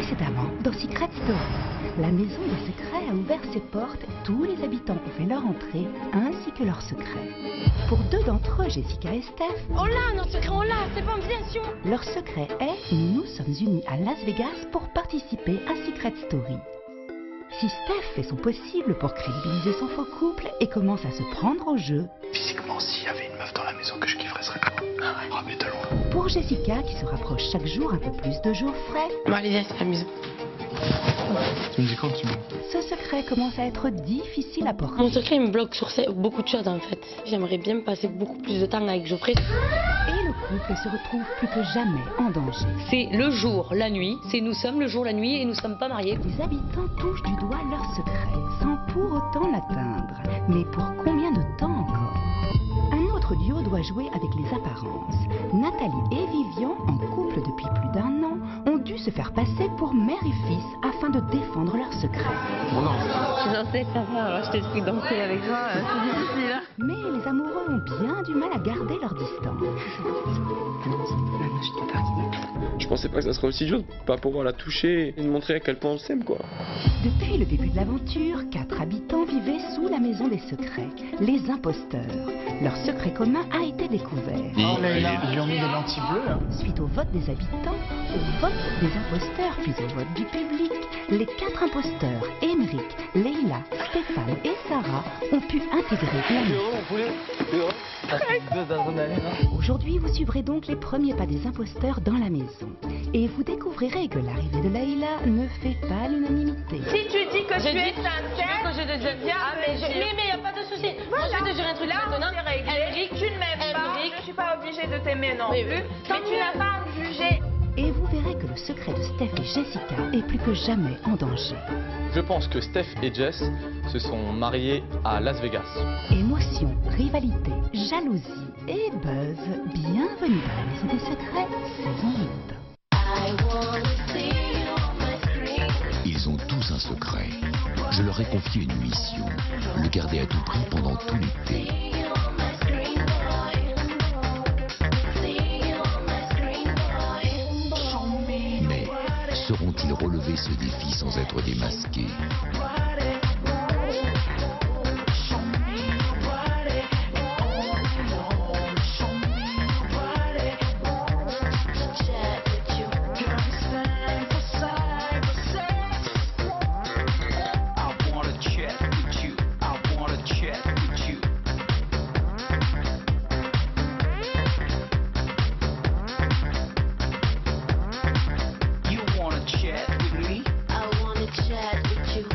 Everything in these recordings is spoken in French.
Précédemment, dans Secret Story, la maison des secrets a ouvert ses portes, tous les habitants ont fait leur entrée, ainsi que leurs secrets. Pour deux d'entre eux, Jessica et Steph, On l'a, notre secret, on l'a, c'est pas une obligation. leur secret est « Nous sommes unis à Las Vegas pour participer à Secret Story ». Si Steph fait son possible pour crédibiliser son faux couple et commence à se prendre au jeu, physiquement, s'il y avait une meuf dans la maison que je kifferais, serait toi. Ah ouais, oh, mais de loin. pour Jessica qui se rapproche chaque jour un peu plus de jours frais, Bon, allez, viens, c'est amusant. Tu me dis quand tu me... ce secret commence à être difficile à porter. Mon secret, il me bloque sur beaucoup de choses en fait. J'aimerais bien me passer beaucoup plus de temps avec Geoffrey. Et le couple se retrouve plus que jamais en danger. C'est le jour, la nuit, c'est nous sommes le jour, la nuit et nous ne sommes pas mariés. Les habitants touchent du doigt leur secret, sans pour autant l'atteindre. Mais pour combien de temps encore? Un autre duo doit jouer avec les apparences. Nathalie et Vivian, en couple depuis plus d'un an, ont dû se faire passer pour mère et fils afin de défendre leur secret. Je suis censée savoir acheter le truc danser avec toi, c'est difficile. Hein. Mais les amoureux ont bien du mal à garder leur distance. Je pensais pas que ça serait aussi dur de pas pouvoir la toucher et de montrer à quel point on s'aime, quoi. Depuis le début de l'aventure, 4 habitants vivaient sous la maison des secrets, les imposteurs. Leur secret commun a été découvert. Ils lui ont mis des lentilles bleues, là. Suite au vote des habitants, au vote des imposteurs, puis au vote du public, les 4 imposteurs, Émeric, Leila, Stéphane et Sarah, ont pu intégrer la maison. Aujourd'hui, vous suivrez donc les premiers pas des imposteurs dans la maison. Et vous découvrirez que l'arrivée de Leila ne fait pas l'unanimité. Si tu dis que tu es sincère, Que je te jure bien, mais y a pas de souci. Moi, je vais te jurer un truc maintenant. c'est réglé. Tu ne m'aimes pas, je suis pas obligée de t'aimer non plus, mais tu n'as pas à me juger. Et vous verrez que le secret de Steph et Jessica est plus que jamais en danger. Je pense que Steph et Jess se sont mariés à Las Vegas. Émotion, rivalité, jalousie et buzz, bienvenue dans la maison des secrets, saison 8. Ils ont tous un secret. Je leur ai confié une mission, le garder à tout prix pendant tout l'été. Mais sauront-ils relever ce défi sans être démasqués?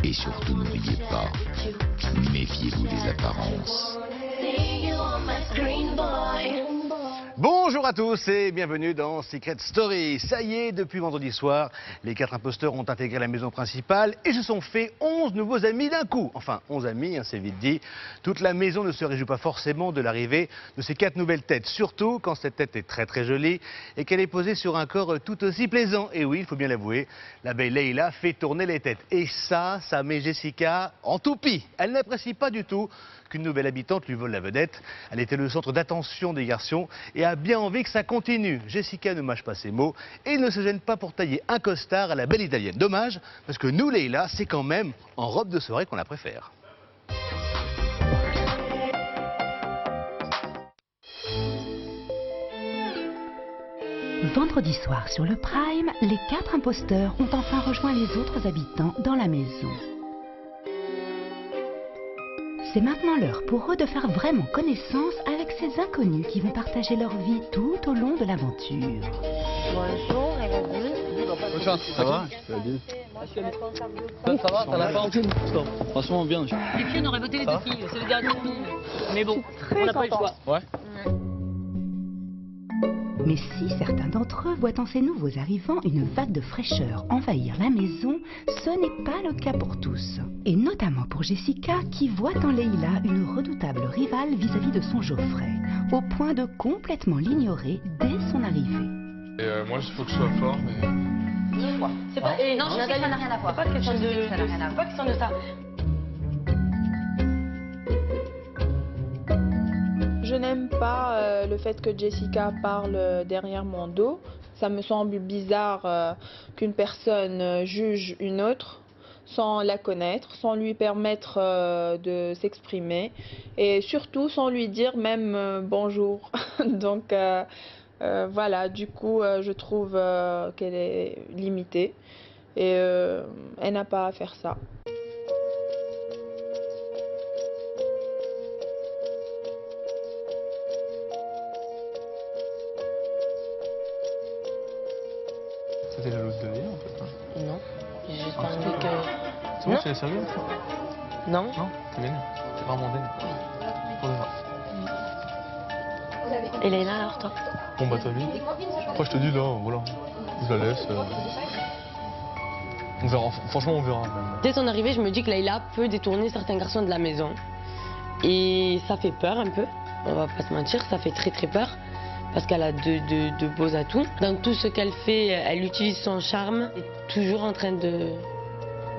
Et surtout, n'oubliez pas, méfiez-vous des apparences. Bonjour à tous et bienvenue dans Secret Story. Ça y est, depuis vendredi soir, les 4 imposteurs ont intégré la maison principale et se sont fait 11 nouveaux amis d'un coup. Enfin, 11 amis, c'est vite dit. Toute la maison ne se réjouit pas forcément de l'arrivée de ces 4 nouvelles têtes, surtout quand cette tête est très très jolie et qu'elle est posée sur un corps tout aussi plaisant. Et oui, il faut bien l'avouer, la belle Leila fait tourner les têtes. Et ça met Jessica en toupie. Elle n'apprécie pas du tout qu'une nouvelle habitante lui vole la vedette. Elle était le centre d'attention des garçons et a bien envie que ça continue. Jessica ne mâche pas ses mots et ne se gêne pas pour tailler un costard à la belle italienne. Dommage, parce que nous, Leila, c'est quand même en robe de soirée qu'on la préfère. Vendredi soir sur le Prime, les 4 imposteurs ont enfin rejoint les autres habitants dans la maison. C'est maintenant l'heure pour eux de faire vraiment connaissance avec ces inconnus qui vont partager leur vie tout au long de l'aventure. Bonjour, et Ça va? Ça va, t'as la forme? Franchement bien. Les filles, on aurait voté les 2 filles, c'est le dernier filles. Mais bon, on n'a pas eu le choix. Ouais. Mais si certains d'entre eux voient en ces nouveaux arrivants une vague de fraîcheur envahir la maison, ce n'est pas le cas pour tous. Et notamment pour Jessica qui voit en Leila une redoutable rivale vis-à-vis de son Geoffrey, au point de complètement l'ignorer dès son arrivée. Et moi, il faut que je sois fort, mais... C'est pas... non, je sais que ça n'a rien à voir. C'est pas question de... C'est pas question de ça. Je n'aime pas le fait que Jessica parle derrière mon dos. Ça me semble bizarre qu'une personne juge une autre sans la connaître, sans lui permettre de s'exprimer et surtout sans lui dire même bonjour. Donc voilà, du coup je trouve qu'elle est limitée et elle n'a pas à faire ça. T'étais jalouse de Leïla en fait, hein? Non, j'ai juste pas envie que... C'est bon, Non. tu es sérieux? Non. Non, t'es vénère. T'es vraiment vénère. Pour de vrai. Et Leïla alors toi? Bon bah ta vie. Après je te dis là, voilà. Je la laisse. On verra. Franchement on verra. Dès son arrivée, je me dis que Leïla peut détourner certains garçons de la maison. Et ça fait peur un peu, on va pas se mentir, ça fait très très peur. Parce qu'elle a de beaux atouts. Dans tout ce qu'elle fait, elle utilise son charme. Elle est toujours en train de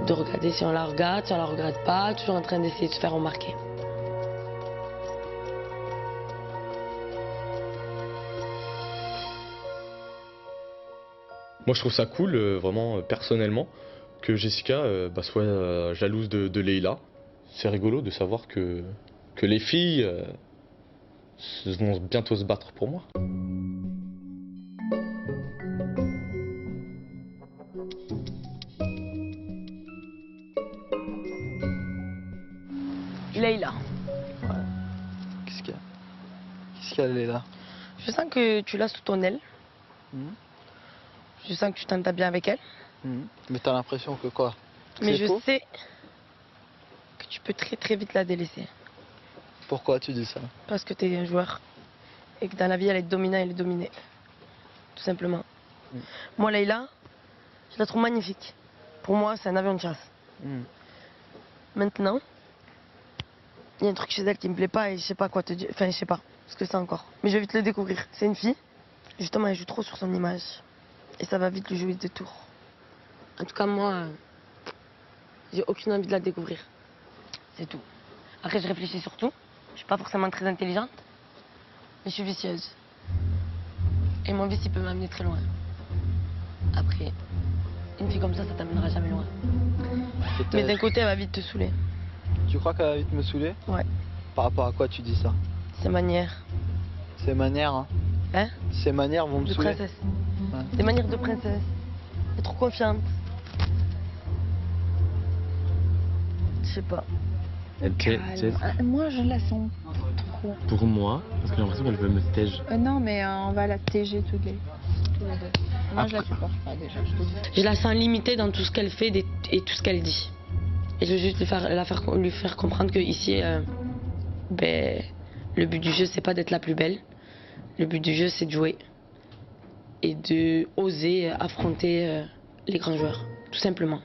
regarder si on la regarde, si on la regarde pas, toujours en train d'essayer de se faire remarquer. Moi, je trouve ça cool, vraiment, personnellement, que Jessica soit jalouse de Leïla. C'est rigolo de savoir que les filles vont bientôt se battre pour moi. Leïla. Ouais. Qu'est-ce qu'il y a? Qu'est-ce qu'il y a, Leïla? Je sens que tu l'as sous ton aile. Je sens que tu t'entends bien avec elle. Mais t'as l'impression que quoi? Mais je sais que tu peux très très vite la délaisser. Pourquoi tu dis ça? Parce que tu es un joueur. Et que dans la vie, elle est dominante, elle est dominée. Tout simplement. Moi, Leïla, je la trouve magnifique. Pour moi, c'est un avion de chasse. Maintenant, il y a un truc chez elle qui me plaît pas et je sais pas quoi te dire. Enfin, je sais pas ce que c'est encore. Mais je vais vite le découvrir. C'est une fille. Justement, elle joue trop sur son image. Et ça va vite lui jouer des tours. En tout cas, moi, j'ai aucune envie de la découvrir. C'est tout. Après, je réfléchis sur tout. Je suis pas forcément très intelligente. Mais je suis vicieuse. Et mon vice, il peut m'amener très loin. Après, une fille comme ça t'amènera jamais loin. Mais d'un côté, elle va vite te saouler. Tu crois qu'elle va vite me saouler? Ouais. Par rapport à quoi tu dis ça? Ses manières. Ses manières, hein? Hein? Ses manières vont me saouler. De princesse. Ouais. Des manières de princesse. Elle est trop confiante. Je sais pas. Moi, je la sens trop. Pour moi, parce que j'ai l'impression qu'elle veut me tège. Non, mais on va la téger tous les deux. Moi, je la supporte pas déjà. Je la sens limitée dans tout ce qu'elle fait et tout ce qu'elle dit. Et je veux juste lui faire comprendre que ici, le but du jeu, c'est pas d'être la plus belle. Le but du jeu, c'est de jouer et de oser affronter les grands joueurs, tout simplement.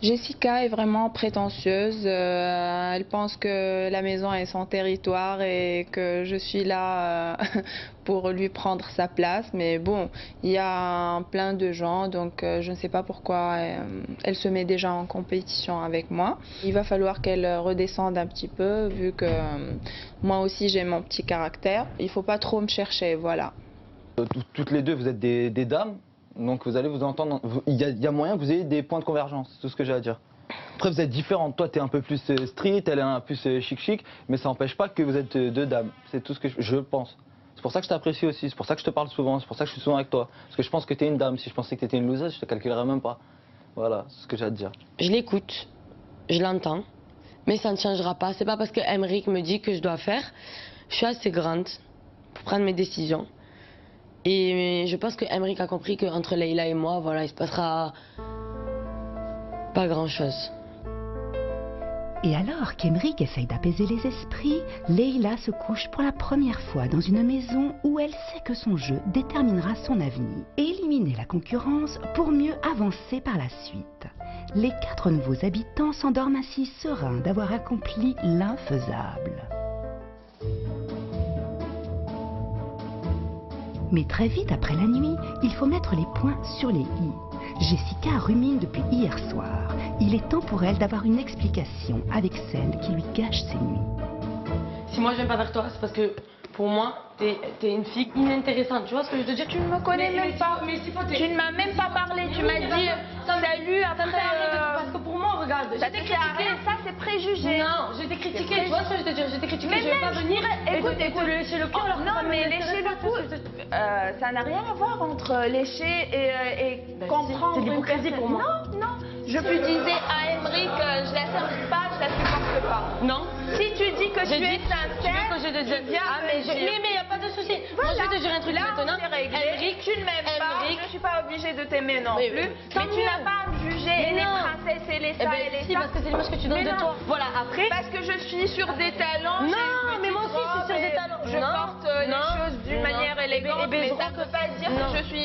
Jessica est vraiment prétentieuse. Elle pense que la maison est son territoire et que je suis là pour lui prendre sa place. Mais bon, il y a plein de gens, donc je ne sais pas pourquoi elle se met déjà en compétition avec moi. Il va falloir qu'elle redescende un petit peu, vu que moi aussi j'ai mon petit caractère. Il ne faut pas trop me chercher, voilà. Toutes les deux, vous êtes des dames. Donc vous allez vous entendre, il y a moyen que vous ayez des points de convergence, c'est tout ce que j'ai à dire. Après vous êtes différentes, toi tu es un peu plus street, elle est un peu plus chic, mais ça n'empêche pas que vous êtes deux dames, c'est tout ce que je pense. C'est pour ça que je t'apprécie aussi, c'est pour ça que je te parle souvent, c'est pour ça que je suis souvent avec toi. Parce que je pense que tu es une dame, si je pensais que tu étais une loseuse, je te calculerais même pas. Voilà, c'est ce que j'ai à te dire. Je l'écoute, je l'entends, mais ça ne changera pas. C'est pas parce que Aymeric me dit que je dois faire. Je suis assez grande pour prendre mes décisions. Et je pense que Aymeric a compris qu'entre Leïla et moi, voilà, il se passera pas grand-chose. Et alors qu'Aymeric essaye d'apaiser les esprits, Leïla se couche pour la première fois dans une maison où elle sait que son jeu déterminera son avenir. Éliminer la concurrence pour mieux avancer par la suite. Les 4 nouveaux habitants s'endorment ainsi sereins d'avoir accompli l'infaisable. Mais très vite après la nuit, il faut mettre les points sur les i. Jessica rumine depuis hier soir. Il est temps pour elle d'avoir une explication avec celle qui lui gâche ses nuits. Si moi je viens pas vers toi, c'est parce que pour moi, t'es une fille inintéressante. Tu vois ce que je veux te dire? Tu ne me connais même pas. Tu ne m'as même pas parlé. Tu m'as dit salut après. Parce que pour moi, regarde, je t'ai critiqué. Ça, c'est préjugé. Non, je t'ai critiqué. Tu vois ce que je veux te dire? Je t'ai critiqué. Mais je vais pas venir. Écoute, te lécher le cul. Non, mais lécher le cou, ça n'a rien à voir entre lécher et comprendre. C'est de l'hypocrisie pour moi. Non, non. Je peux disais à Emeric, je la supporte pas, je la supporte pas. Non. Si tu dis que tu es sincère, tu veux que je te dise viens mais il n'y a pas de souci. Voilà. Moi, je vais te dire un truc là, maintenant. Emeric, tu ne m'aimes pas, je ne suis pas obligée de t'aimer non plus. Mais tu n'as pas à me juger, et les princesses, et les ça, et les ça. parce que c'est l'image que tu donnes de toi. Voilà, après. Parce que je suis sur des talents. Non, mais moi aussi, je suis sur des talents. Je porte les choses d'une manière élégante, mais ça ne peut pas dire que je suis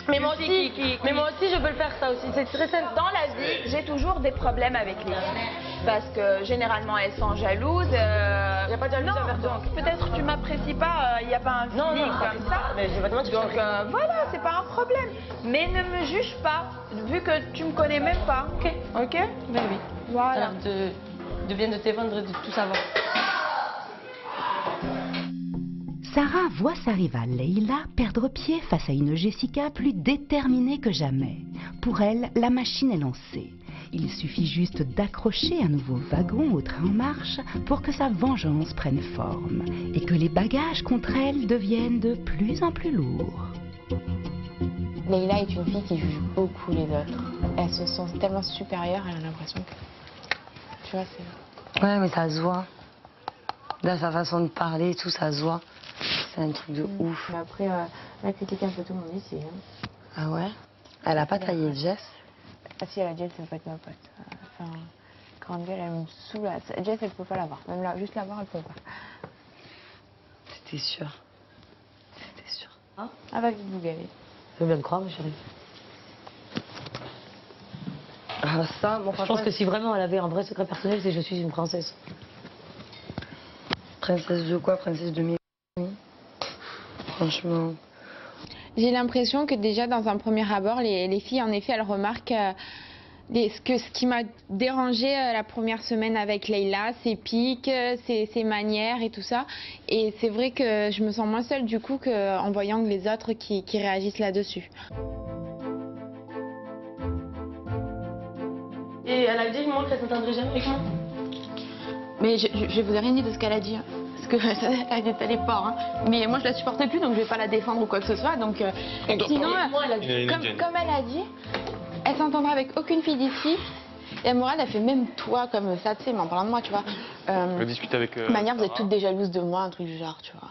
mais moi aussi, je peux le faire ça aussi. C'est très simple. Dans la vie, j'ai toujours des problèmes avec les filles. Parce que généralement elles sont jalouses. Il n'y a pas de jalousie envers toi. Donc peut-être tu m'apprécies pas, il n'y a pas un feeling comme ça. Mais je vais pas te donc voilà, c'est pas un problème. Mais ne me juge pas, vu que tu me connais même pas. Ok. Ok? Ben oui. Voilà. De bien de t'évendre et de tout savoir. Sarah voit sa rivale Leïla perdre pied face à une Jessica plus déterminée que jamais. Pour elle, la machine est lancée. Il suffit juste d'accrocher un nouveau wagon au train en marche pour que sa vengeance prenne forme et que les bagages contre elle deviennent de plus en plus lourds. Leïla est une fille qui juge beaucoup les autres. Elle se sent tellement supérieure, elle a l'impression que... Tu vois, c'est... Ouais, mais ça se voit. Dans sa façon de parler, tout, ça se voit. C'est un truc de ouf. Mais après, elle a critiqué un peu tout le monde ici. Hein. Ah ouais? Elle a pas taillé Jess? Ah si, elle a Jess, elle veut pas être ma pote. Enfin, grande gueule, elle me saoule. Jess, elle peut pas la voir. Même là, juste la voir, elle peut pas. C'était sûr. C'était sûr. Hein? Ah, va vite vous gaver. Je veux bien te croire, ma chérie. Ah, ça, bon, je pense que si vraiment elle avait un vrai secret personnel, c'est que je suis une princesse. Princesse de quoi? Princesse de mes... Franchement... J'ai l'impression que déjà dans un premier abord, les filles, en effet, elles remarquent ce qui m'a dérangé la première semaine avec Leïla, ses pics, ses manières et tout ça. Et c'est vrai que je me sens moins seule du coup qu'en voyant les autres qui réagissent là-dessus. Et elle a dit, moi, qu'elle s'entendrait jamais avec moi. Mais je vous ai rien dit de ce qu'elle a dit. Parce que elle est fort. Hein. Mais moi, je la supportais plus, donc je vais pas la défendre ou quoi que ce soit. Donc, sinon, comme elle a dit, elle s'entendra avec aucune fille d'ici. Et Morane, elle fait même toi comme ça, tu sais, mais en parlant de moi, tu vois. Je discute avec... De manière, vous êtes toutes des jalouses de moi, un truc du genre, tu vois.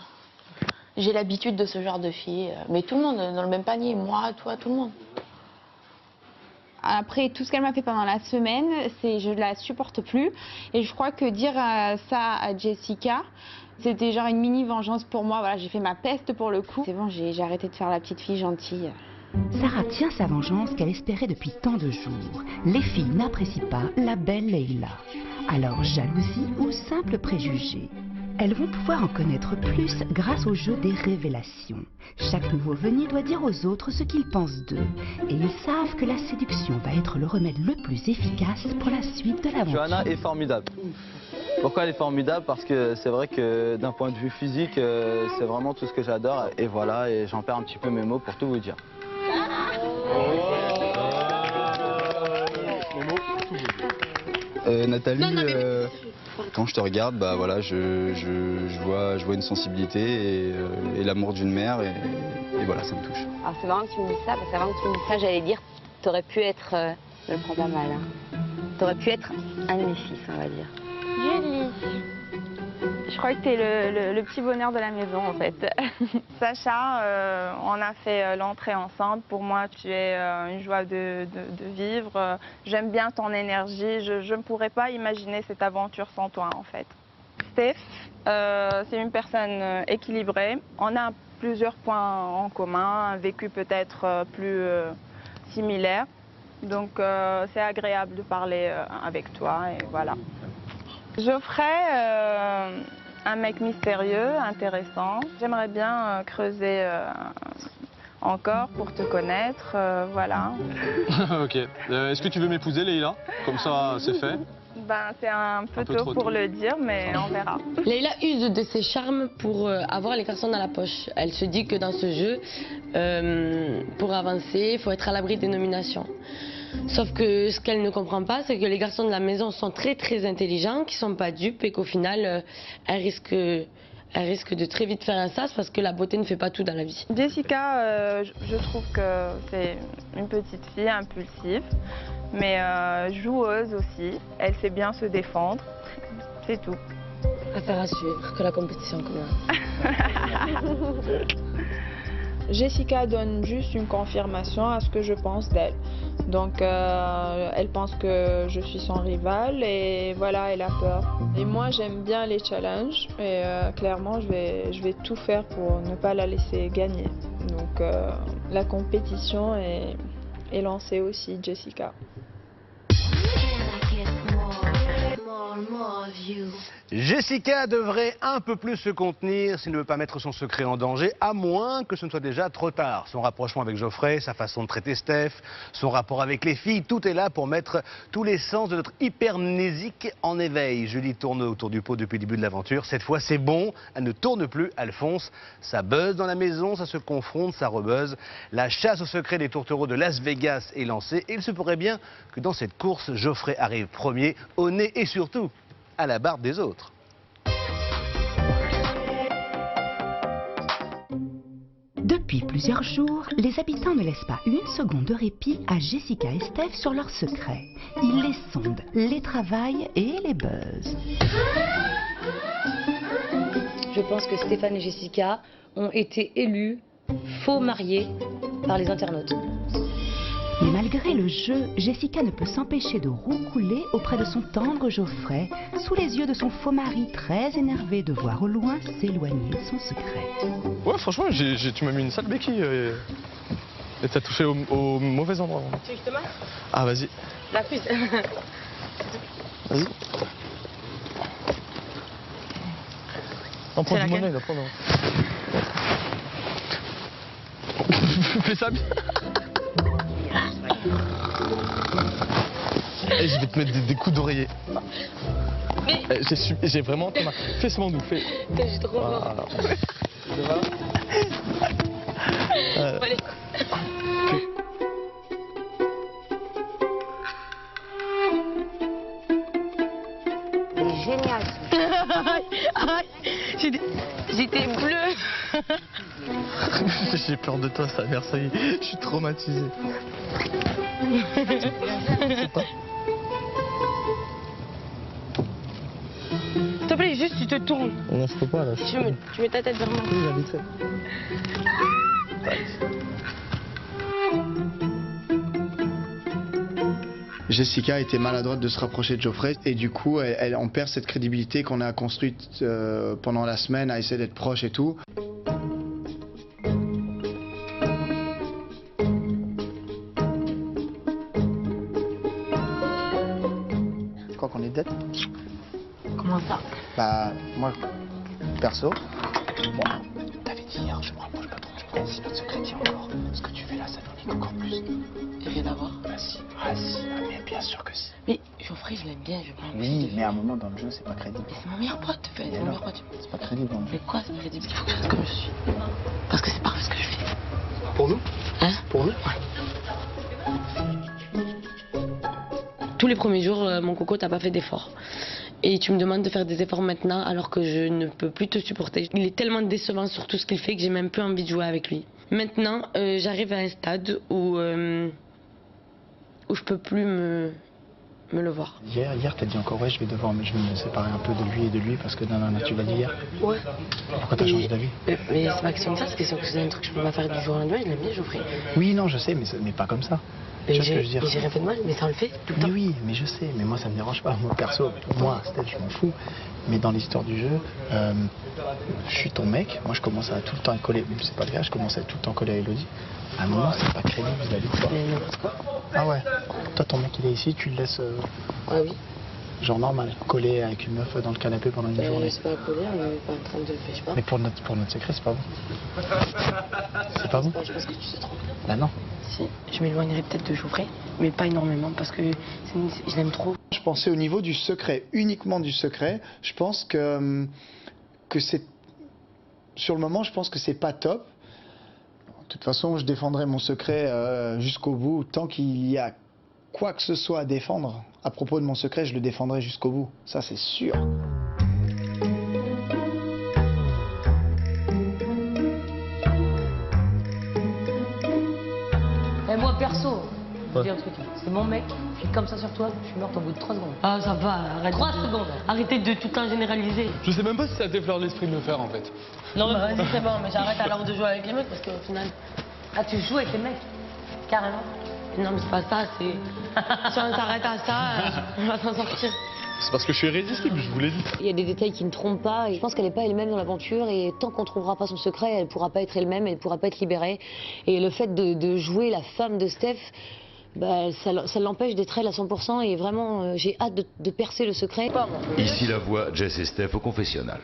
J'ai l'habitude de ce genre de filles. Mais tout le monde dans le même panier. Moi, toi, tout le monde. Après, tout ce qu'elle m'a fait pendant la semaine, je la supporte plus. Et je crois que dire ça à Jessica, c'était genre une mini vengeance pour moi. Voilà, j'ai fait ma peste pour le coup. C'est bon, j'ai arrêté de faire la petite fille gentille. Sarah tient sa vengeance qu'elle espérait depuis tant de jours. Les filles n'apprécient pas la belle Leïla. Alors jalousie ou simple préjugé? Elles vont pouvoir en connaître plus grâce au jeu des révélations. Chaque nouveau venu doit dire aux autres ce qu'il pense d'eux. Et ils savent que la séduction va être le remède le plus efficace pour la suite de l'aventure. Johanna est formidable. Pourquoi elle est formidable? Parce que c'est vrai que d'un point de vue physique, c'est vraiment tout ce que j'adore. Et voilà, et j'en perds un petit peu mes mots pour tout vous dire. Nathalie, quand je te regarde, bah voilà, je vois une sensibilité et l'amour d'une mère et voilà, ça me touche. Alors c'est marrant que tu me dises ça, parce qu'avant que tu me dises ça, j'allais dire, t'aurais pu être, je le prends pas mal, hein. T'aurais pu être un de mes fils, on va dire. Julie, je crois que t'es le petit bonheur de la maison en fait. Sacha, on a fait l'entrée ensemble. Pour moi, tu es une joie de vivre. J'aime bien ton énergie. Je ne pourrais pas imaginer cette aventure sans toi en fait. Steph, c'est une personne équilibrée. On a plusieurs points en commun, un vécu peut-être plus similaire. Donc c'est agréable de parler avec toi et voilà. Geoffrey, Un mec mystérieux, intéressant. J'aimerais bien creuser encore pour te connaître, voilà. Ok. Est-ce que tu veux m'épouser, Leïla? Comme ça, c'est fait. Ben, c'est un peu tôt pour le dire, mais on verra. Leïla use de ses charmes pour avoir les garçons dans la poche. Elle se dit que dans ce jeu, pour avancer, il faut être à l'abri des nominations. Sauf que ce qu'elle ne comprend pas, c'est que les garçons de la maison sont très très intelligents, qui sont pas dupes et qu'au final, elle risque de très vite faire un sas parce que la beauté ne fait pas tout dans la vie. Jessica, je trouve que c'est une petite fille impulsive, mais joueuse aussi. Elle sait bien se défendre, c'est tout. Affaire à suivre, que la compétition commence. Jessica donne juste une confirmation à ce que je pense d'elle. Donc elle pense que je suis son rival et voilà, elle a peur. Et moi j'aime bien les challenges et clairement je vais tout faire pour ne pas la laisser gagner. Donc la compétition est lancée aussi, Jessica. Jessica devrait un peu plus se contenir s'il ne veut pas mettre son secret en danger, à moins que ce ne soit déjà trop tard. Son rapprochement avec Geoffrey, sa façon de traiter Steph, son rapport avec les filles, tout est là pour mettre tous les sens de notre hypermnésique en éveil. Julie tourne autour du pot depuis le début de l'aventure. Cette fois, c'est bon, elle ne tourne plus, elle fonce. Ça buzz dans la maison, ça se confronte, ça rebuzz. La chasse au secret des tourtereaux de Las Vegas est lancée et il se pourrait bien que dans cette course, Geoffrey arrive premier, au nez et surtout à la barbe des autres. Depuis plusieurs jours, les habitants ne laissent pas une seconde de répit à Jessica et Steph sur leurs secrets. Ils les sondent, les travaillent et les buzzent. Je pense que Stéphane et Jessica ont été élus faux mariés par les internautes. Mais malgré le jeu, Jessica ne peut s'empêcher de roucouler auprès de son tendre Geoffrey, sous les yeux de son faux mari très énervé de voir au loin s'éloigner son secret. Ouais, franchement, tu m'as mis une sale béquille et t'as touché au mauvais endroit. Tu veux que je te masse ? Ah, vas-y. La puce. Vas-y. On prend du monnaie, là, prends. Fais ça bien. Et je vais te mettre des coups d'oreiller. Mais... J'ai vraiment... Fais ce mandou, fais. J'ai trop peur. Allez. Génial. J'étais bleue. J'ai peur de toi, sa mère, ça y est. Je suis traumatisé. S'il te plaît, juste tu te tournes. Non, je peux pas là. Tu mets ta tête vers moi. Oui, j'habiterai. Jessica était maladroite de se rapprocher de Geoffrey et du coup on perd cette crédibilité qu'on a construite pendant la semaine à essayer d'être proche et tout. Je crois qu'on est dead. Comment ça? Bah moi perso, bon, t'avais dit hier je me rapproche pas trop de Geoffrey, si notre secret tient encore. Ce que tu fais là ça nous nique encore plus. Rien à voir. Bah si, mais bien sûr que si. Mais Geoffrey, je l'aime bien, je pense. Oui, mais à un moment dans le jeu, c'est pas crédible. C'est mon meilleur pote, c'est mon meilleur pote. C'est pas crédible dans le jeu. Mais quoi, c'est pas crédible? Il faut que je reste comme je suis. Parce que c'est parfait ce que je fais. Pour nous? Hein? Pour nous? Ouais. Tous les premiers jours, mon coco, t'as pas fait d'efforts. Et tu me demandes de faire des efforts maintenant alors que je ne peux plus te supporter. Il est tellement décevant sur tout ce qu'il fait que j'ai même plus envie de jouer avec lui. Maintenant, j'arrive à un stade où je peux plus me le voir. Hier t'as dit encore ouais je vais me séparer un peu de lui et de lui parce que non, tu l'as dit hier. Ouais. Pourquoi t'as changé d'avis? Mais c'est pas question de ça, c'est question que c'est un truc que je peux pas faire du jour au lendemain, je l'aime bien Geoffrey. Oui non je sais mais pas comme ça. Tu vois ce que je veux dire? J'ai rien fait de mal, mais ça on le fait tout le temps. Oui mais je sais, mais moi ça me dérange pas. Moi perso, moi Steph je m'en fous. Mais dans l'histoire du jeu, je suis ton mec, moi je commence à tout le temps être collé, c'est pas le cas, je commence à être tout le temps collé à Elodie. À un moment c'est pas crédible vis-à-vis de toi. Mais n'importe quoi. Ah ouais. Toi ton mec il est ici, tu le laisses... Ouais oui. Genre normal, collé avec une meuf dans le canapé pendant une journée. C'est pas collé, on est pas en train de faire, je sais pas. Mais pour notre secret, c'est pas bon. C'est pas bon. Je pense que tu te trompes. Bah non. Si, je m'éloignerai peut-être de Geoffrey, mais pas énormément parce que je l'aime trop. Je pensais au niveau du secret, uniquement du secret. Je pense que c'est... Sur le moment, je pense que c'est pas top. De toute façon, je défendrai mon secret jusqu'au bout. Tant qu'il y a quoi que ce soit à défendre, à propos de mon secret, je le défendrai jusqu'au bout. Ça, c'est sûr. Et moi, perso, je dis un truc. C'est mon mec, je suis comme ça sur toi, je suis morte au bout de 3 secondes. Ah, ça va, arrête. 3 secondes. Arrêtez de tout le temps généraliser. Je sais même pas si ça t'effleure l'esprit de le faire en fait. Non, mais vas-y, c'est bon, mais j'arrête alors de jouer avec les mecs parce qu'au final. Ah, tu joues avec les mecs? Carrément. Non, mais c'est pas ça, c'est. Si on s'arrête à ça, on va s'en sortir. C'est parce que je suis irrésistible, je vous l'ai dit. Il y a des détails qui ne trompent pas et je pense qu'elle n'est pas elle-même dans l'aventure et tant qu'on ne trouvera pas son secret, elle ne pourra pas être elle-même, elle ne pourra pas être libérée. Et le fait de jouer la femme de Steph, bah, ça l'empêche d'être elle à 100% et vraiment j'ai hâte de percer le secret. Ici la voix Jess et Steph au confessionnal.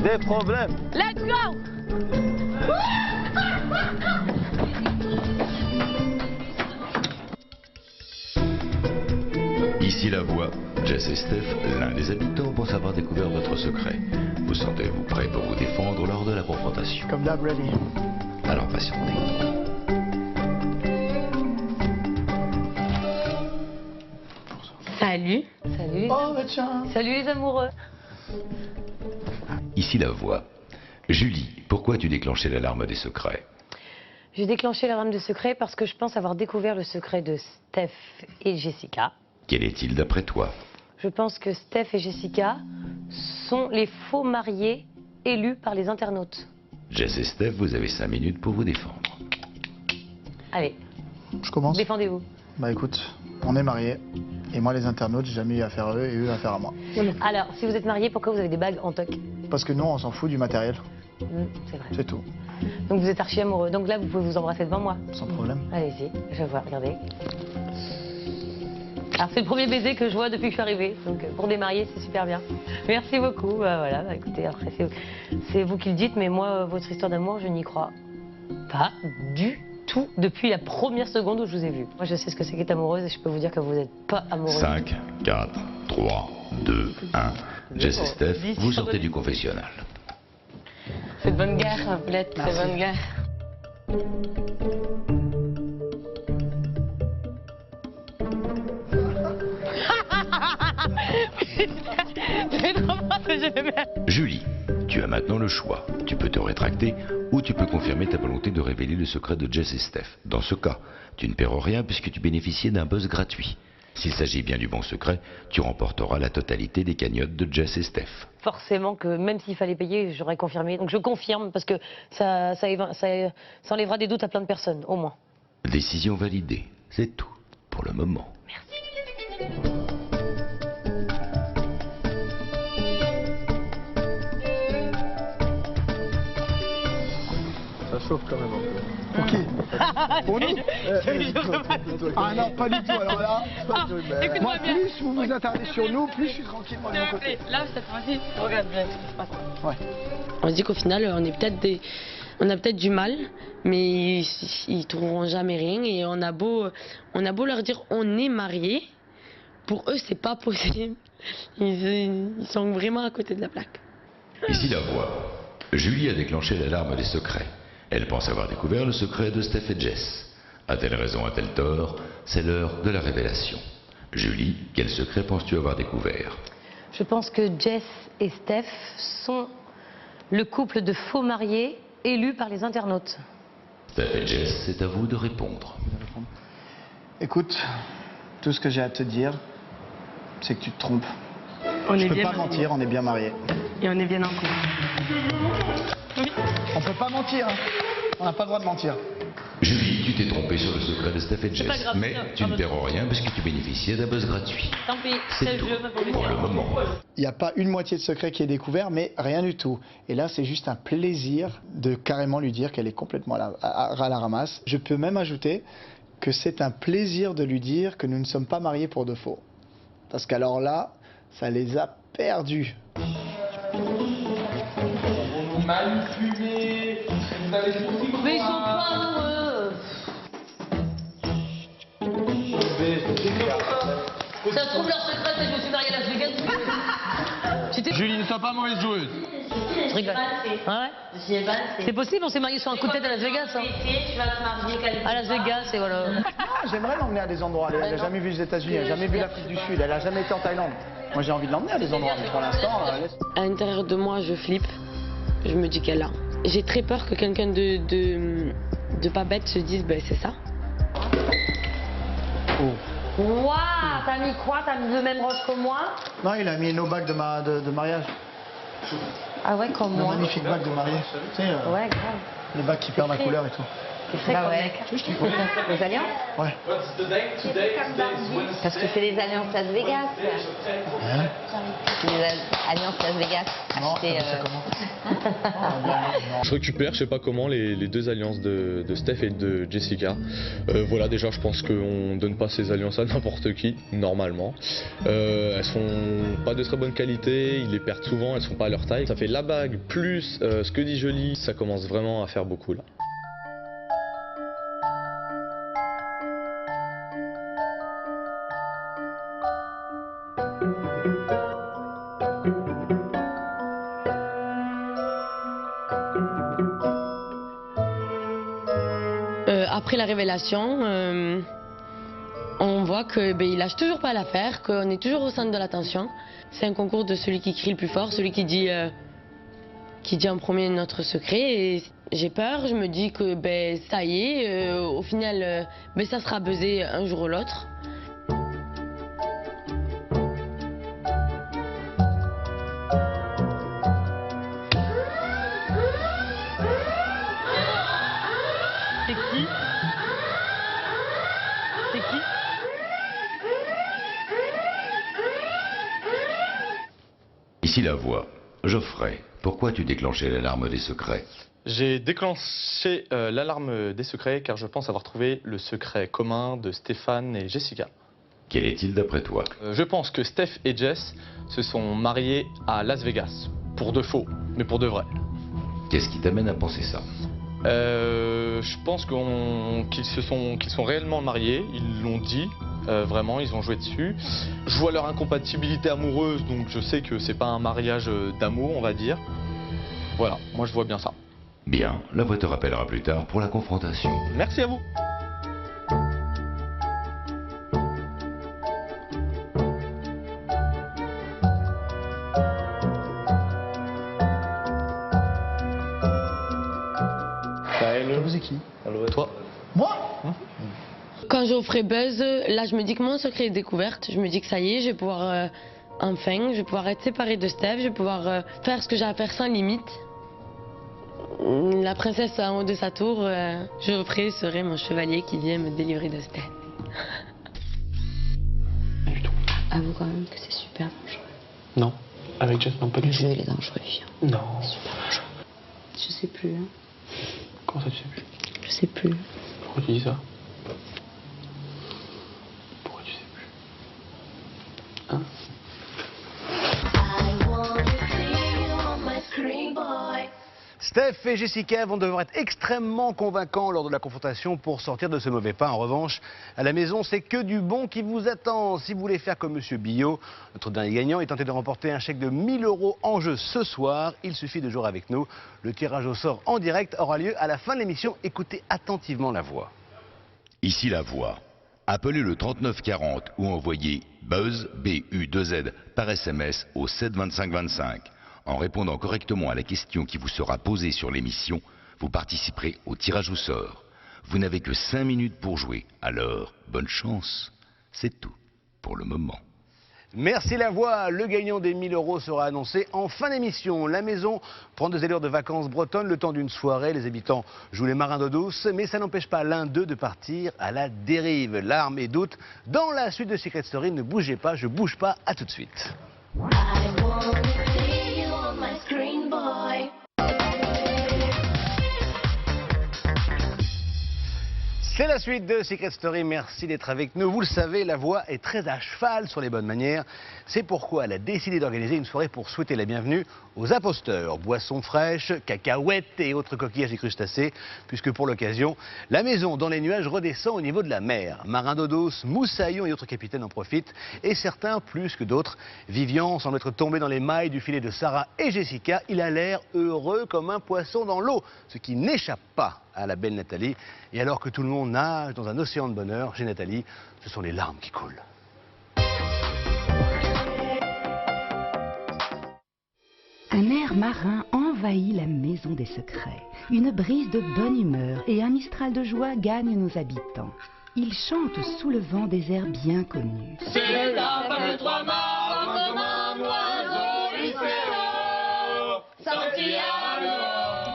Des problèmes. Let's go! Ici la voix Jess et Steph, l'un des habitants pense avoir découvert votre secret. Vous sentez-vous prêt pour vous défendre lors de la confrontation? Comme d'hab, ready. Alors patientez. Salut. Salut les Oh, bah tiens. Salut les amoureux. Ici la voix. Julie, pourquoi tu déclenchais l'alarme des secrets? J'ai déclenché l'alarme de secret parce que je pense avoir découvert le secret de Steph et Jessica. Quel est-il d'après toi? Je pense que Steph et Jessica sont les faux mariés élus par les internautes. Jess et Steph, vous avez 5 minutes pour vous défendre. Allez, Je commence. défendez-vous. Bah écoute, on est mariés. Et moi, les internautes, j'ai jamais eu affaire à eux et eux affaire à moi. Alors, si vous êtes mariés, pourquoi vous avez des bagues en toc? Parce que nous, on s'en fout du matériel. C'est vrai. C'est tout. Donc vous êtes archi amoureux. Donc là, vous pouvez vous embrasser devant moi. Sans problème. Allez-y, je vois, regardez. Alors c'est le premier baiser que je vois depuis que je suis arrivée. Donc pour des mariés, c'est super bien. Merci beaucoup. Voilà, écoutez, après c'est vous qui le dites, mais moi, votre histoire d'amour, je n'y crois pas du tout depuis la première seconde où je vous ai vu. Moi, je sais ce que c'est qu'être amoureuse et je peux vous dire que vous n'êtes pas amoureuse. 5, 4, 3, 2, 1. Jess et Steph, vous sortez du confessionnal. C'est de bonne guerre, Blette, c'est de bonne guerre. Julie, tu as maintenant le choix. Tu peux te rétracter ou tu peux confirmer ta volonté de révéler le secret de Jess et Steph. Dans ce cas, tu ne perds rien puisque tu bénéficiais d'un buzz gratuit. S'il s'agit bien du bon secret, tu remporteras la totalité des cagnottes de Jess et Steph. Forcément que même s'il fallait payer, j'aurais confirmé. Donc je confirme parce que ça enlèvera des doutes à plein de personnes, au moins. Décision validée. C'est tout pour le moment. Ça chauffe quand même un peu. Ok. Pour nous Ah non, pas du tout. Alors là, moi, plus vous vous attardez sur nous, plus je suis tranquille moi de mon côté. Là, cette fois-ci, regarde bien. Ouais. On se dit qu'au final, on a peut-être du mal, mais ils trouveront jamais rien. Et on a beau leur dire on est mariés, pour eux c'est pas possible. Ils sont vraiment à côté de la plaque. Ici la voix. Julie a déclenché l'alarme des secrets. Elle pense avoir découvert le secret de Steph et Jess. A-t-elle raison, a-t-elle tort? C'est l'heure de la révélation. Julie, quel secret penses-tu avoir découvert? Je pense que Jess et Steph sont le couple de faux mariés élus par les internautes. Steph et Jess, c'est à vous de répondre. Écoute, tout ce que j'ai à te dire, c'est que tu te trompes. On Je est peux bien pas mariés. mentir, on est bien mariés. Et on est bien en couple. On peut pas mentir, hein. On n'a pas le droit de mentir. Julie, tu t'es trompée sur le secret de Steph et C'est pas Jess, grave, mais non, tu ne perds rien puisque tu bénéficiais d'un buzz gratuit. Tant pis, C'est c'est le tout jeu, ma pauvre pour le moment. Il n'y a pas une moitié de secret qui est découvert, mais rien du tout. Et là, c'est juste un plaisir de carrément lui dire qu'elle est complètement à la ramasse. Je peux même ajouter que c'est un plaisir de lui dire que nous ne sommes pas mariés pour de faux. Parce qu'alors là, ça les a perdus. Manipulé. Mais ils sont pas amoureux. Ça se trouve, leur secret, c'est que je me suis mariée à Las Vegas. Julie, ne sois pas mauvaise joueuse. Je rigole. Ah ouais? C'est possible, on s'est mariés sur un coup de tête à Las Vegas. Hein. Tu vas te marier À Las Vegas, et voilà. J'aimerais l'emmener à des endroits. Elle n'a jamais vu les États-Unis, elle n'a jamais vu l'Afrique du Sud, elle n'a jamais été en Thaïlande. Moi, j'ai envie de l'emmener à des endroits, mais pour l'instant, À l'intérieur de moi, je flippe. Je me dis qu'elle a. J'ai très peur que quelqu'un de pas bête se dise, ben c'est ça. Waouh, t'as mis quoi? T'as mis le même rose que moi? Non, il a mis nos bagues de mariage. Ah ouais, comme moi. Magnifique bague de mariée. Tu sais, Ouais, grave. les bagues qui perdent la couleur et tout. C'est très comme mec. Les alliances? Ouais. Parce que c'est les alliances Las Vegas. Hein? Les alliances Las Vegas. Achetées, Je récupère, je sais pas comment, les deux alliances de Steph et de Jessica. Voilà, déjà, je pense qu'on donne pas ces alliances à n'importe qui, normalement. Elles sont pas de très bonne qualité, ils les perdent souvent, elles sont pas à leur taille. Ça fait la bague plus ce que dit Jolie, ça commence vraiment à faire beaucoup là. Après la révélation, on voit que il lâche toujours pas l'affaire, qu'on est toujours au centre de l'attention. C'est un concours de celui qui crie le plus fort, celui qui dit en premier notre secret. Et j'ai peur, je me dis que ça y est, au final, ça sera buzzé un jour ou l'autre. C'est qui? C'est qui? Ici la voix. Geoffrey, pourquoi as-tu déclenché l'alarme des secrets? J'ai déclenché l'alarme des secrets car je pense avoir trouvé le secret commun de Stéphane et Jessica. Quel est-il d'après toi? Je pense que Steph et Jess se sont mariés à Las Vegas. Pour de faux, mais pour de vrai. Qu'est-ce qui t'amène à penser ça? Je pense qu'ils sont réellement mariés, ils l'ont dit, vraiment, ils ont joué dessus. Je vois leur incompatibilité amoureuse, donc je sais que c'est pas un mariage d'amour, on va dire. Voilà, moi je vois bien ça. Bien, la voix te rappellera plus tard pour la confrontation. Merci à vous. Vous êtes qui? Toi? Moi? Quand Geoffrey buzz, là je me dis que mon secret est découverte. Je me dis que ça y est, je vais pouvoir enfin, je vais pouvoir être séparée de Steph, je vais pouvoir faire ce que j'ai à faire sans limite. La princesse en haut de sa tour, Geoffrey serait mon chevalier qui vient me délivrer de Steph. Avoue quand même que c'est super dangereux. Non. Avec Jess, non, pas du Le tout. jeu, il est dangereux, les filles. Non. C'est super dangereux. Je sais plus, hein. Comment ça, tu sais plus? Je sais plus. Pourquoi tu dis ça? Pourquoi tu sais plus? Hein? Steph et Jessica vont devoir être extrêmement convaincants lors de la confrontation pour sortir de ce mauvais pas. En revanche, à la maison, c'est que du bon qui vous attend. Si vous voulez faire comme Monsieur Billot, notre dernier gagnant, et tenter de remporter un chèque de 1 000 € en jeu ce soir, il suffit de jouer avec nous. Le tirage au sort en direct aura lieu à la fin de l'émission. Écoutez attentivement la voix. Ici la voix. Appelez le 3940 ou envoyez BUZZ, B-U-2-Z, par SMS au 7 25 25. En répondant correctement à la question qui vous sera posée sur l'émission, vous participerez au tirage au sort. Vous n'avez que 5 minutes pour jouer, alors bonne chance. C'est tout pour le moment. Merci la voix. Le gagnant des 1 000 € sera annoncé en fin d'émission. La maison prend 2 allures de vacances bretonnes le temps d'une soirée. Les habitants jouent les marins d'eau douce, mais ça n'empêche pas l'un d'eux de partir à la dérive. Larmes et doutes dans la suite de Secret Story. Ne bougez pas, je bouge pas. À tout de suite. C'est la suite de Secret Story, merci d'être avec nous. Vous le savez, la voix est très à cheval sur les bonnes manières. C'est pourquoi elle a décidé d'organiser une soirée pour souhaiter la bienvenue aux imposteurs. Boissons fraîches, cacahuètes et autres coquillages et crustacés, puisque pour l'occasion, la maison dans les nuages redescend au niveau de la mer. Marin d'eau douce, moussaillons et autres capitaines en profitent, et certains plus que d'autres. Vivian semble être tombé dans les mailles du filet de Sarah et Jessica. Il a l'air heureux comme un poisson dans l'eau, ce qui n'échappe pas à la belle Nathalie. Et alors que tout le monde nage dans un océan de bonheur, chez Nathalie, ce sont les larmes qui coulent. Un air marin envahit la maison des secrets. Une brise de bonne humeur et un mistral de joie gagnent nos habitants. Ils chantent sous le vent des airs bien connus. C'est la femme trois mâts, comme un oiseau lycéen, sorti à l'eau.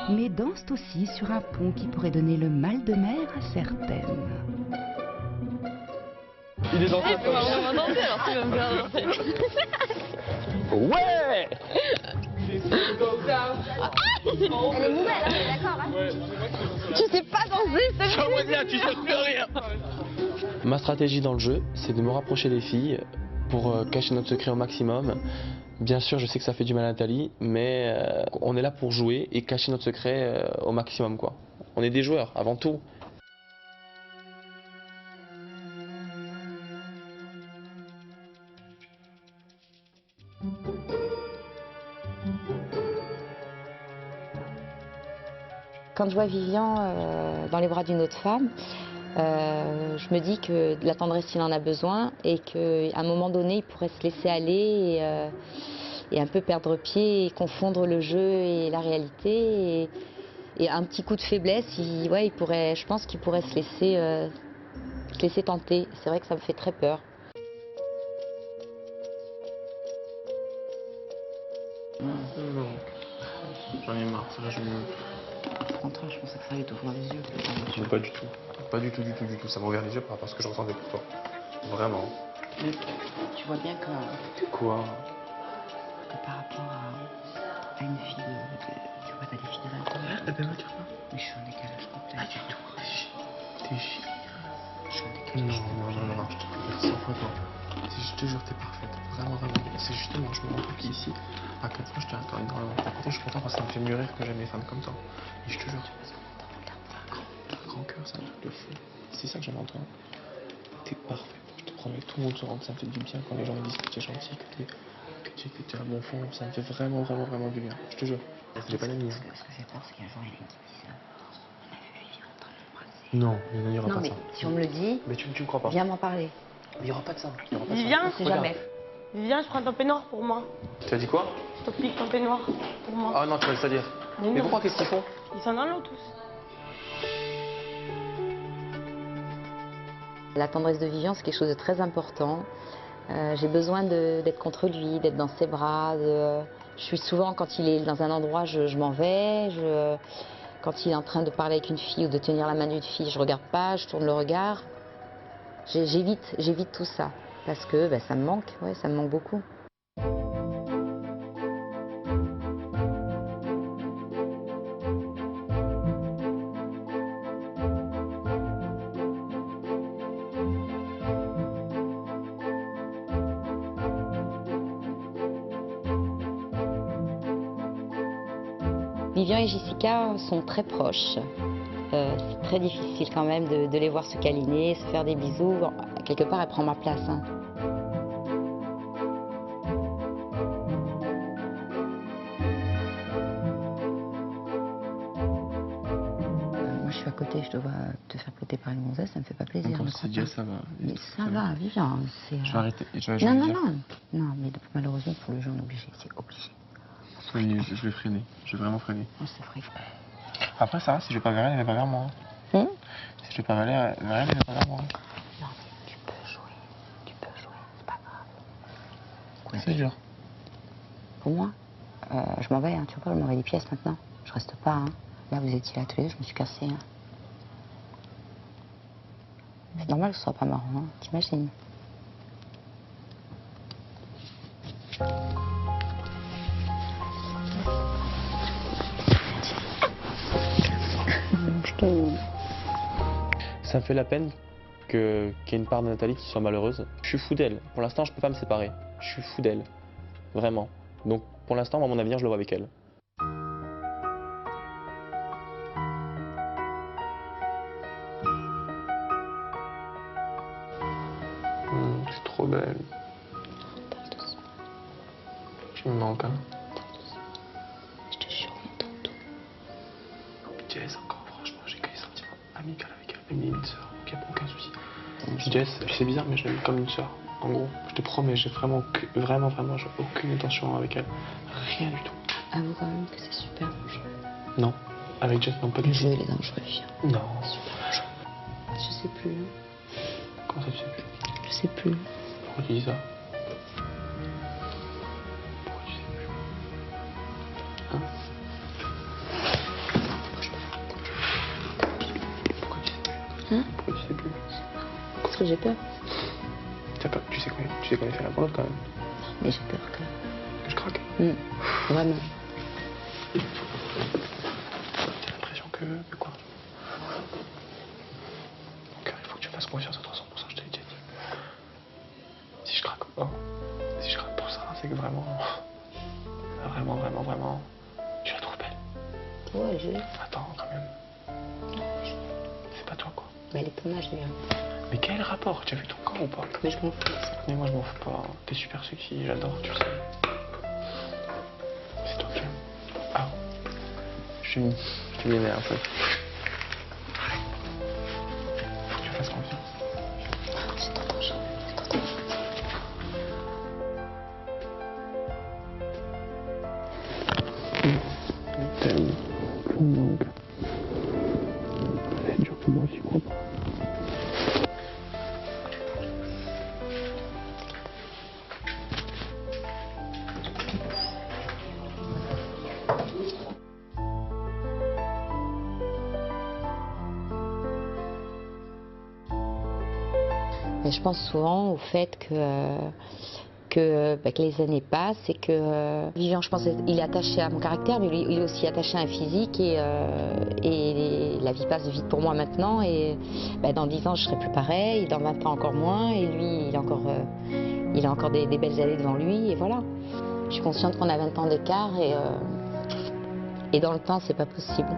Mais dansent aussi sur un pont qui pourrait donner le mal de mer à certaines. Il est dans sa poche. On va danser alors tu vas me faire danser. Ouais. Elle est nouvelle, hein, d'accord hein. Tu sais pas danser, c'est vrai. Tu sais plus rien. Ma stratégie dans le jeu, c'est de me rapprocher des filles pour cacher notre secret au maximum. Bien sûr, je sais que ça fait du mal à Nathalie, mais on est là pour jouer et cacher notre secret au maximum, quoi. On est des joueurs, avant tout. Quand je vois Vivian dans les bras d'une autre femme, je me dis que de la tendresse, il en a besoin et qu'à un moment donné, il pourrait se laisser aller et un peu perdre pied et confondre le jeu et la réalité. Et un petit coup de faiblesse, je pense qu'il pourrait se laisser tenter. C'est vrai que ça me fait très peur. Non, j'en ai marre, ça, Au contraire, je pensais que ça allait t'ouvrir les yeux. Pas du tout. Pas du tout, du tout. Ça m'a ouvert les yeux par rapport à ce que je ressentais pour toi. Vraiment. Mais tu vois bien que... Quoi? Que par rapport à une fille tu vois, t'as des filles de 20 ans. Eh ben, regarde pas. Mais je suis en décalage complet. Pas du tout. T'es chier. Je suis en décalage. Non. Je te préfère 100 fois pas. Je te jure, t'es parfaite. Vraiment. C'est justement, je me rends compte qu'ici, à 4 ans, je tiens encore énormément. D'un côté, je suis content parce que ça me fait mieux rire que j'aime les femmes comme toi. Et je te jure, t'as un grand cœur, c'est un truc de fou. C'est ça que j'aime en toi. T'es parfait. Je te promets, tout le monde se rend que ça me fait du bien quand les gens me disent que tu es gentil, que tu es un bon fond. Ça me fait vraiment du bien. Je te jure. J'ai pas d'amis. Ce que j'ai peur, c'est qu'un jour, il y a une qui dise on a vu Vivian en train de m'embrasser. Non, il n'y aura pas mais ça. si on me le dit, mais tu me crois pas. viens m'en parler. Il n'y aura pas de ça. Vivian, C'est jamais. Vivian, je prends ton peignoir pour moi. Tu as dit quoi? Je te pique ton peignoir pour moi. Ah non, tu vas le dire. Mais pourquoi? Qu'est-ce qu'ils font? Ils sont dans l'eau tous. La tendresse de Vivian, c'est quelque chose de très important. J'ai besoin d'être contre lui, d'être dans ses bras. Je suis souvent, quand il est dans un endroit, je m'en vais. Quand il est en train de parler avec une fille ou de tenir la main d'une fille, je regarde pas, je tourne le regard. J'évite tout ça. Parce que ça me manque, ça me manque beaucoup. Vivian et Jessica sont très proches. C'est très difficile quand même de les voir se câliner, se faire des bisous. Quelque part, elle prend ma place. Hein. Moi, je suis à côté, je dois te faire côté par une gonzesse, ça me fait pas plaisir. Quand c'est dit, ça va. Mais ça va, Vivian. Je vais arrêter. Non, mais malheureusement, pour le jeu, on est obligé, c'est obligé. Oui, je vais freiner. Je vais vraiment freiner. On se freine. Après, ça va, si je vais pas vers elle, elle va pas vers moi. Si je vais pas vers elle, elle va pas vers moi. Non, mais tu peux jouer, c'est pas grave. C'est dur. Pour moi, je m'en vais, tu vois pas, je m'en vais des pièces maintenant. Je reste pas, Là, vous étiez là tous les deux, je me suis cassée. C'est normal que ce soit pas marrant, t'imagines. Ça me fait la peine qu'il y ait une part de Nathalie qui soit malheureuse. Je suis fou d'elle. Pour l'instant, je peux pas me séparer. Je suis fou d'elle. Vraiment. Donc pour l'instant, moi, mon avenir, je le vois avec elle. C'est trop belle. Tu me manques, hein. Je te jure, on entend tout. Jess, encore, franchement, j'ai que des sentiments amicaux avec elle. Même limite sœur, ok, aucun souci. Jess, c'est bizarre, mais je l'aime comme une sœur. En gros, je te promets, j'ai vraiment, j'ai aucune intention avec elle. Rien du tout. Avoue quand même que c'est super dangereux. Non, avec Jess, non, pas du tout. Le jeu, il est dangereux, viens. Non. Super dangereux. Je sais plus. Comment ça, tu sais plus? Je sais plus. Pourquoi tu dis ça? Hein? Pourquoi tu sais plus? Parce que j'ai peur. T'as peur? Tu sais qu'on est fait l'un pour l'autre quand même. Mais j'ai peur quand même. Que je craque? Vraiment. J'ai l'impression que quoi? Mon cœur, il faut que tu me fasses confiance à 300%, je te l'ai déjà dit. Si je craque, si je craque pour ça, c'est que vraiment, tu la trouves belle. Ouais, j'ai. Attends, quand même. C'est pas toi, quoi. Mais elle est ton âge, Miriam. Mais quel rapport? Tu as vu ton corps ou pas? Mais je m'en fous. Mais moi, je m'en fous pas. T'es super sexy, j'adore, tu le sais. C'est toi que j'aime. Ah. Je t'ai aimé un peu. Faut que tu me fasses confiance. C'est trop dangereux. C'est trop dangereux. Tellement. Donc. C'est dur pour moi, j'y crois pas. Mais je pense souvent au fait que les années passent et que Vivian, je pense, il est attaché à mon caractère, mais il est aussi attaché à un physique et la vie passe vite pour moi maintenant et dans 10 ans je serai plus pareil, dans 20 ans encore moins et lui il a encore des belles années devant lui et voilà. Je suis consciente qu'on a 20 ans d'écart et dans le temps c'est pas possible.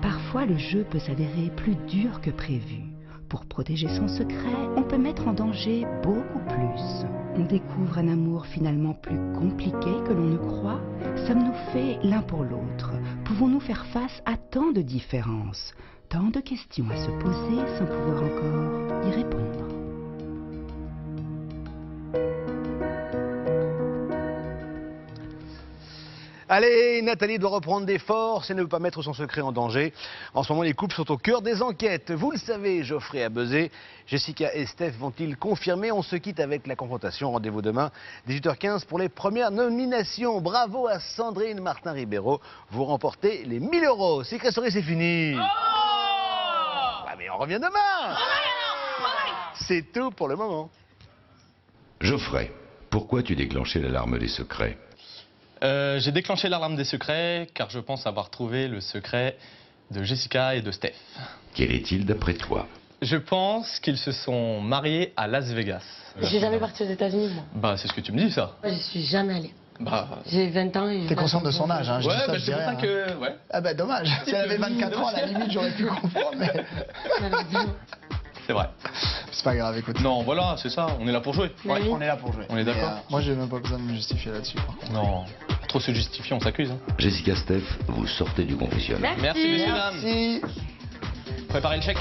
Parfois le jeu peut s'avérer plus dur que prévu. Pour protéger son secret, on peut mettre en danger beaucoup plus. On découvre un amour finalement plus compliqué que l'on ne croit. Sommes-nous faits l'un pour l'autre? Pouvons-nous faire face à tant de différences? Tant de questions à se poser sans pouvoir encore y répondre. Allez, Nathalie doit reprendre des forces et ne veut pas mettre son secret en danger. En ce moment, les couples sont au cœur des enquêtes. Vous le savez, Geoffrey a buzzé. Jessica et Steph vont-ils confirmer? On se quitte avec la confrontation. Rendez-vous demain, 18h15 pour les premières nominations. Bravo à Sandrine Martin-Ribeiro. Vous remportez les 1000 €. Secret Story, c'est fini. Ah, mais on revient demain. C'est tout pour le moment. Geoffrey, pourquoi tu déclenchais l'alarme des secrets? J'ai déclenché l'alarme des secrets car je pense avoir trouvé le secret de Jessica et de Steph. Quel est-il d'après toi? Je pense qu'ils se sont mariés à Las Vegas. Je suis jamais partie aux États-Unis, moi. Bah, c'est ce que tu me dis, ça. Moi, je suis jamais allée. Bah. J'ai 20 ans et... T'es consciente de son âge, hein? Je Ouais, dis ça, bah, je c'est pour dis ça rien, que. hein. Ouais. Ah bah dommage. Si elle avait 24 ans, à la limite, j'aurais pu comprendre, mais... C'est vrai. C'est pas grave, écoute. Non, voilà, c'est ça. On est là pour jouer. Ouais, on est là pour jouer. On est d'accord. Moi, j'ai même pas besoin de me justifier là-dessus, par contre. Non. Trop se justifier, on s'accuse. Hein. Jessica, Steph, vous sortez du confessionnal. Merci, messieurs, dames. Merci. Préparez le chèque.